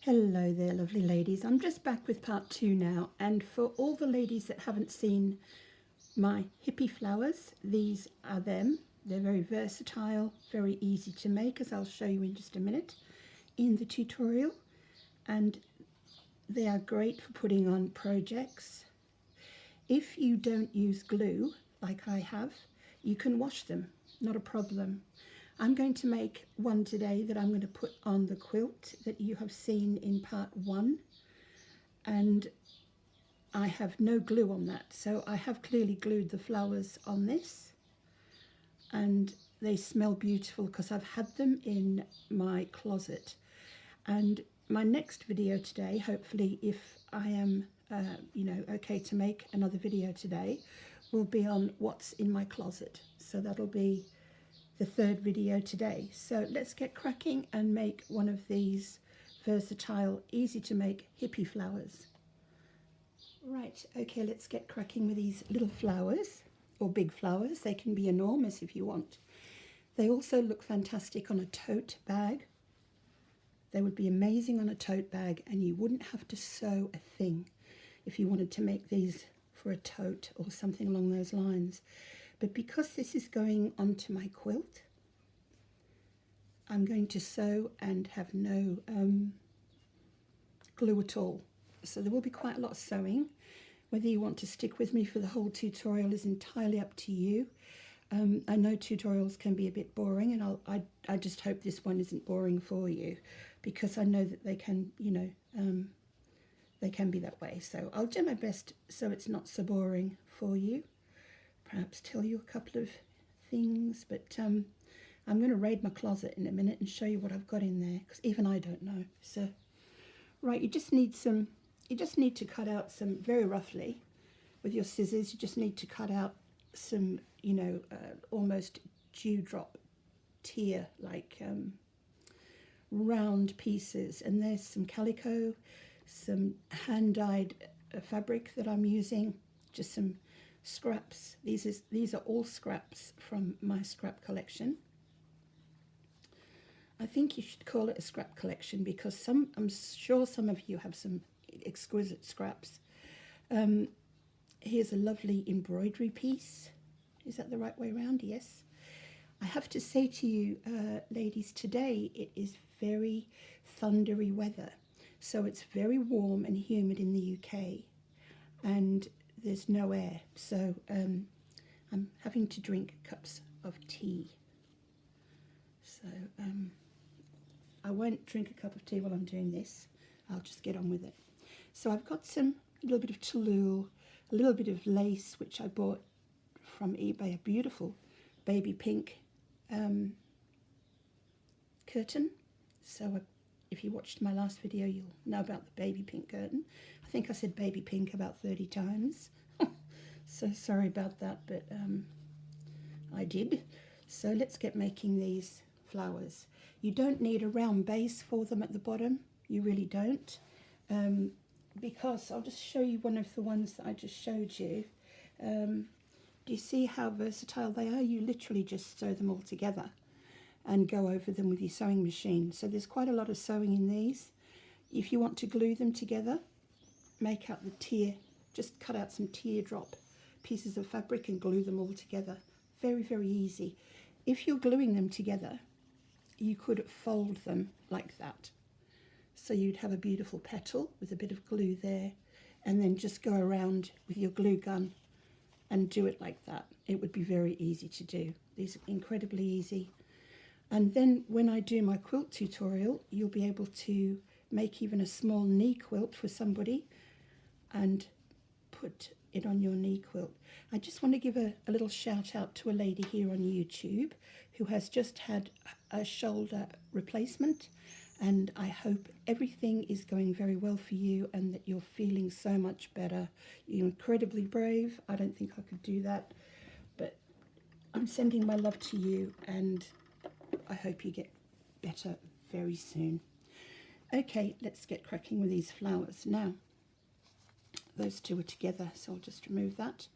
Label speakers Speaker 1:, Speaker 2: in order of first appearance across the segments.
Speaker 1: Hello there, lovely ladies. I'm just back with part 2 now, and for all the ladies that haven't seen my Hippy Flowers, these are them. They're very versatile, very easy to make, as I'll show you in just a minute in the tutorial, and they are great for putting on projects. If you don't use glue, like I have, you can wash them, not a problem. I'm going to make one today that I'm going to put on the quilt that you have seen in part 1, and I have no glue on that, so I have clearly glued the flowers on this, and they smell beautiful because I've had them in my closet. And my next video today, hopefully if I am okay to make another video today, will be on what's in my closet. So that'll be the third video today. So let's get cracking and make one of these versatile, easy to make hippie flowers. Right, okay, let's get cracking with these little flowers, or big flowers. They can be enormous if you want. They also look fantastic on a tote bag. They would be amazing on a tote bag, and you wouldn't have to sew a thing if you wanted to make these for a tote or something along those lines. But because this is going onto my quilt, I'm going to sew and have no glue at all. So there will be quite a lot of sewing. Whether you want to stick with me for the whole tutorial is entirely up to you. I know tutorials can be a bit boring, and I just hope this one isn't boring for you, because I know that they can, they can be that way. So I'll do my best so it's not so boring for you. Perhaps tell you a couple of things, but I'm going to raid my closet in a minute and show you what I've got in there, because even I don't know. So, right, you just need to cut out some, very roughly with your scissors, you just need to cut out some, almost dewdrop tear, like round pieces. And there's some calico, some hand-dyed fabric that I'm using, just some scraps. These are all scraps from my scrap collection. I think you should call it a scrap collection, because I'm sure some of you have some exquisite scraps. Here's a lovely embroidery piece. Is that the right way around? Yes. I have to say to you, ladies, today it is very thundery weather. So it's very warm and humid in the UK, and there's no air, so I'm having to drink cups of tea. So I won't drink a cup of tea while I'm doing this. I'll just get on with it. So I've got a little bit of tulle, a little bit of lace, which I bought from eBay, a beautiful baby pink curtain. So if you watched my last video, you'll know about the baby pink curtain. I think I said baby pink about 30 times. So sorry about that, but I did. So let's get making these flowers. You don't need a round base for them at the bottom. You really don't. Because I'll just show you one of the ones that I just showed you. Do you see how versatile they are? You literally just sew them all together and go over them with your sewing machine. So there's quite a lot of sewing in these. If you want to glue them together, make out the tear, just cut out some teardrop pieces of fabric and glue them all together. Very, very easy. If you're gluing them together, you could fold them like that. So you'd have a beautiful petal with a bit of glue there, and then just go around with your glue gun and do it like that. It would be very easy to do. These are incredibly easy. And then when I do my quilt tutorial, you'll be able to make even a small knee quilt for somebody and put it on your knee quilt. I just want to give a little shout out to a lady here on YouTube who has just had a shoulder replacement, and I hope everything is going very well for you and that you're feeling so much better. You're incredibly brave. I don't think I could do that, but I'm sending my love to you, and I hope you get better very soon. Okay, let's get cracking with these flowers. Now, those two are together, so I'll just remove that.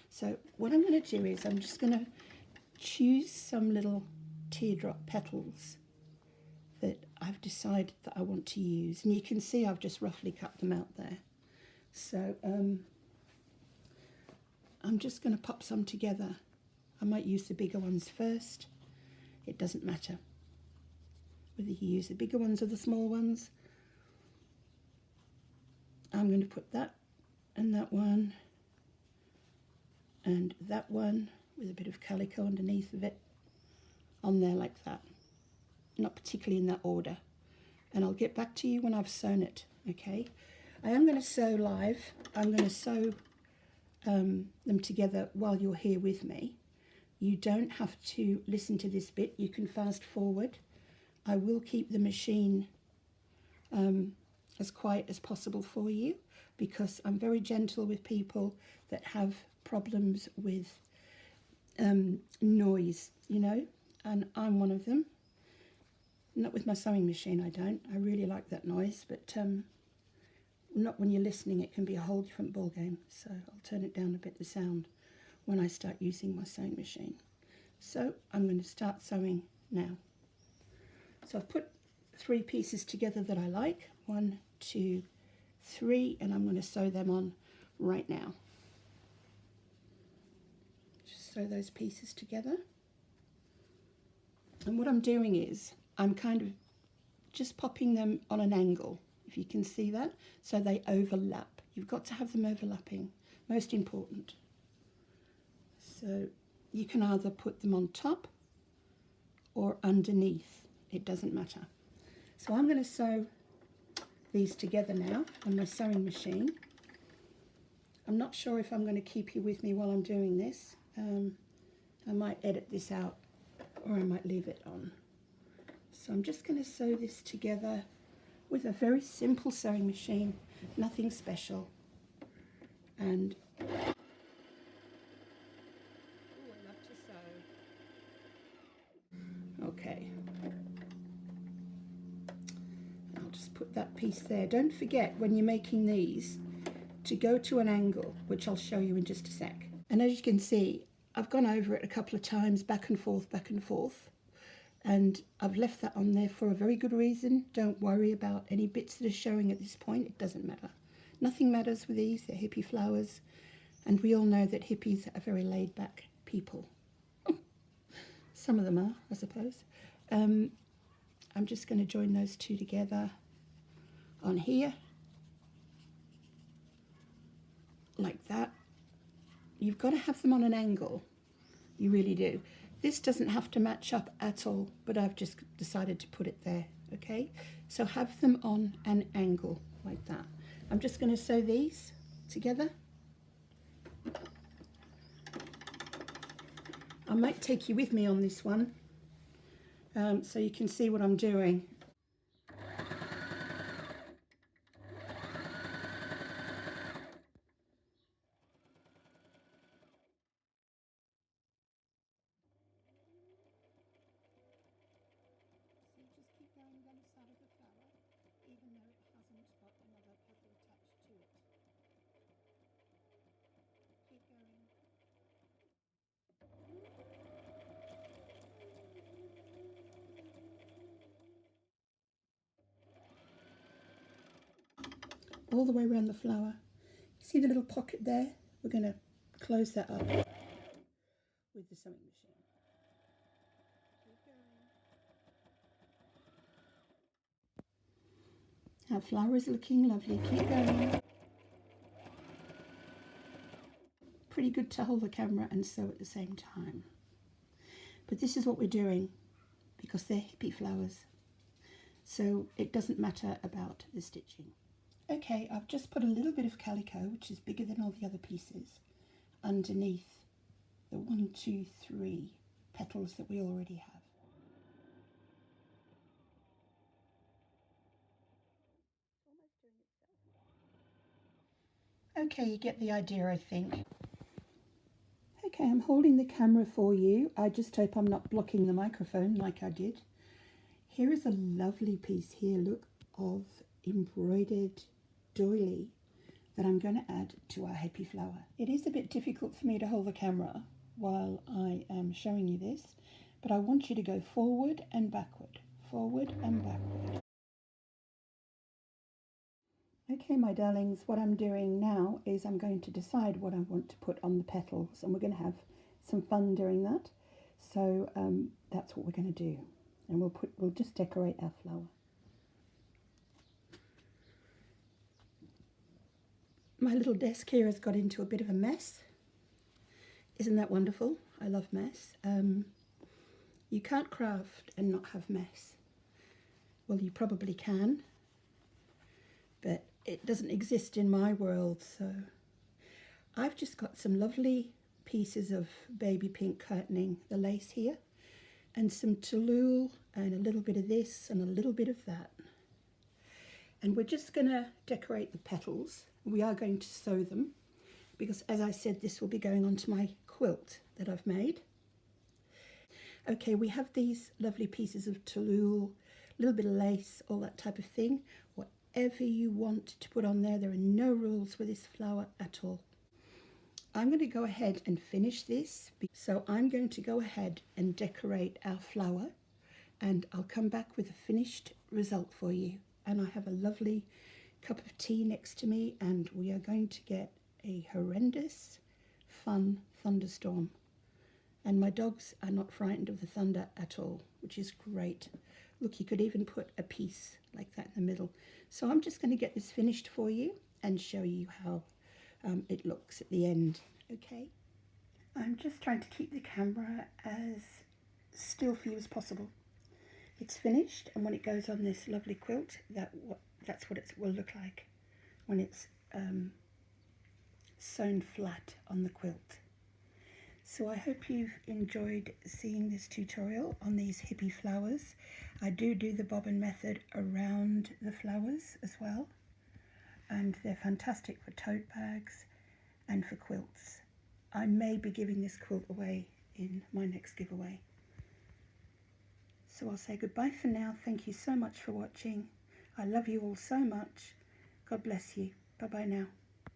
Speaker 1: So what I'm going to do is I'm just going to choose some little teardrop petals that I've decided that I want to use. And you can see I've just roughly cut them out there. So I'm just going to pop some together. I might use the bigger ones first. It doesn't matter whether you use the bigger ones or the small ones. I'm going to put that and that one and that one with a bit of calico underneath of it on there like that. Not particularly in that order. And I'll get back to you when I've sewn it, okay? I am going to sew live. I'm going to sew them together while you're here with me. You don't have to listen to this bit. You can fast forward. I will keep the machine as quiet as possible for you because I'm very gentle with people that have problems with noise, you know, and I'm one of them. Not with my sewing machine, I don't. I really like that noise, but not when you're listening. It can be a whole different ball game. So I'll turn it down a bit, the sound, when I start using my sewing machine. So I'm going to start sewing now. So I've put 3 pieces together that I like. 1, 2, 3, and I'm going to sew them on right now. Just sew those pieces together. And what I'm doing is I'm kind of just popping them on an angle, if you can see that, so they overlap. You've got to have them overlapping, most important. So you can either put them on top or underneath, it doesn't matter. So I'm going to sew these together now on my sewing machine. I'm not sure if I'm going to keep you with me while I'm doing this. I might edit this out or I might leave it on. So I'm just going to sew this together with a very simple sewing machine, nothing special. And ooh, I love to sew. Okay. I'll just put that piece there. Don't forget when you're making these to go to an angle, which I'll show you in just a sec. And as you can see, I've gone over it a couple of times, back and forth, and I've left that on there for a very good reason. Don't worry about any bits that are showing at this point. It doesn't matter. Nothing matters with these. They're hippie flowers, and we all know that hippies are very laid-back people. Some of them are, I suppose. I'm just going to join those 2 together on here, like that. You've got to have them on an angle. You really do. This doesn't have to match up at all, but I've just decided to put it there, okay? So have them on an angle like that. I'm just going to sew these together. I might take you with me on this one so you can see what I'm doing. All the way around the flower. See the little pocket there? We're going to close that up with the sewing machine. Our flower is looking lovely. Keep going. Pretty good to hold the camera and sew at the same time. But this is what we're doing because they're hippie flowers. So it doesn't matter about the stitching. Okay, I've just put a little bit of calico, which is bigger than all the other pieces, underneath the 1, 2, 3 petals that we already have. Okay, you get the idea, I think. Okay, I'm holding the camera for you. I just hope I'm not blocking the microphone like I did. Here is a lovely piece here, look, of embroidered doily that I'm going to add to our hippie flower. It is a bit difficult for me to hold the camera while I am showing you this, but I want you to go forward and backward, forward and backward. Okay, my darlings, what I'm doing now is I'm going to decide what I want to put on the petals, and we're going to have some fun doing that. So that's what we're going to do, and we'll just decorate our flower. My little desk here has got into a bit of a mess. Isn't that wonderful? I love mess. You can't craft and not have mess. Well, you probably can, but it doesn't exist in my world. So I've just got some lovely pieces of baby pink curtaining, the lace here, and some tulle and a little bit of this and a little bit of that. And we're just going to decorate the petals. We are going to sew them because, as I said, this will be going onto my quilt that I've made. Okay, we have these lovely pieces of tulle, a little bit of lace, all that type of thing. Whatever you want to put on there, there are no rules with this flower at all. I'm going to go ahead and finish this. So I'm going to go ahead and decorate our flower, and I'll come back with a finished result for you. And I have a lovely cup of tea next to me, and we are going to get a horrendous fun thunderstorm. And my dogs are not frightened of the thunder at all, which is great. Look, you could even put a piece like that in the middle. So I'm just going to get this finished for you and show you how it looks at the end. Okay, I'm just trying to keep the camera as still for you as possible. It's finished, and when it goes on this lovely quilt, that's what it will look like when it's sewn flat on the quilt. So I hope you've enjoyed seeing this tutorial on these hippie flowers. I do the bobbin method around the flowers as well, and they're fantastic for tote bags and for quilts. I may be giving this quilt away in my next giveaway. So I'll say goodbye for now. Thank you so much for watching. I love you all so much. God bless you. Bye bye now.